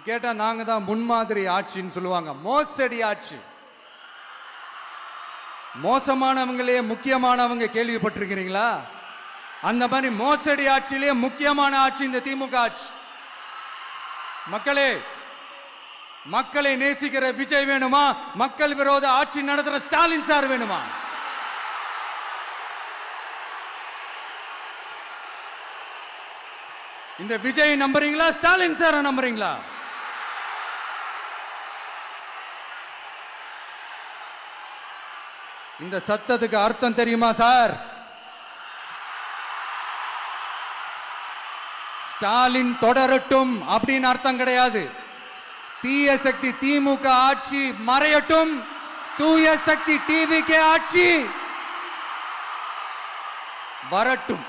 கேட்டா நாங்க தான் முன்மாதிரி ஆட்சின்னு சொல்லுவாங்க. மோசடி ஆட்சி. மோசமானவங்களே முக்கியமானவங்க கேள்விப்பட்டிருக்கிறீங்களா? அந்த மாதிரி மோசடி ஆட்சியிலே முக்கியமான ஆட்சி இந்த திமுக ஆட்சி. மக்களே, மக்களை நேசிக்கிற விஜய் வேணுமா? மக்கள் விரோத ஆட்சி நடத்துற ஸ்டாலின் சார் வேணுமா? இந்த விஜய் நம்புறீங்களா? ஸ்டாலின் சார் நம்புறீங்களா? இந்த சத்தத்துக்கு அர்த்தம் தெரியுமா சார்? ஸ்டாலின் தொடரட்டும் அப்படின்னு அர்த்தம் கிடையாது. தீய சக்தி திமுக ஆட்சி மறையட்டும், தூய சக்தி டிவிகே ஆட்சி வரட்டும்.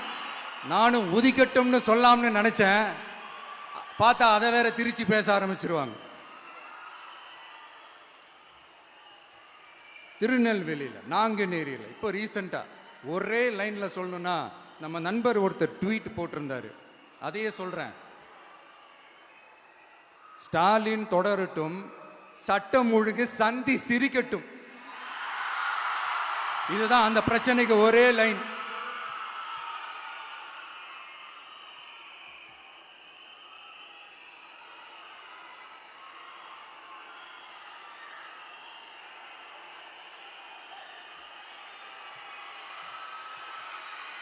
நானும் உதிக்கட்டும்னு சொல்லாம்னு நினைச்சேன். பார்த்தா அதை வேற திருச்சி பேச ஆரம்பிச்சிருவாங்க. திருநெல்வேலியில், நாங்குநேரியில் இப்போ ரீசெண்டா ஒரே லைன்ல சொல்லணும்னா, நம்ம நண்பர் ஒருத்தர் ட்வீட் போட்டிருந்தாரு. அதையே சொல்றேன். ஸ்டாலின் தொடரட்டும், சட்டம் ஒழுங்கு சந்தி சிரிக்கட்டும். இதுதான் அந்த பிரச்சனைக்கு ஒரே லைன்.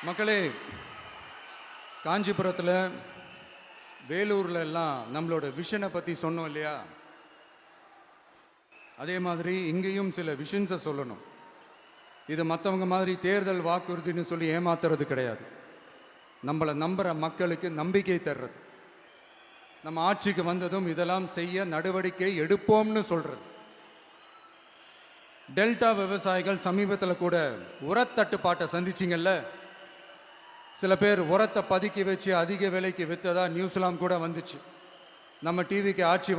மக்களே, காஞ்சிபுரத்தில், வேலூர்ல எல்லாம் நம்மளோட விஷனை பத்தி சொன்னோம் இல்லையா? அதே மாதிரி இங்கேயும் சில விஷன்ஸை சொல்லணும். இது மற்றவங்க மாதிரி தேர்தல் வாக்குறுதின்னு சொல்லி ஏமாத்துறது கிடையாது. நம்மளை நம்புற மக்களுக்கு நம்பிக்கை தர்றது. நம்ம ஆட்சிக்கு வந்ததும் இதெல்லாம் செய்ய நடவடிக்கை எடுப்போம்னு சொல்றது. டெல்டா விவசாயிகள் சமீபத்தில் கூட உரத்தட்டுப்பாட்டை சந்திச்சிங்கல்ல. சில பேர் உரத்தை பதுக்கி வச்சு அதிக விலைக்கு விற்றதா நியூஸ்லாம் கூட வந்துச்சு. நம்ம டிவிக்கு ஆட்சி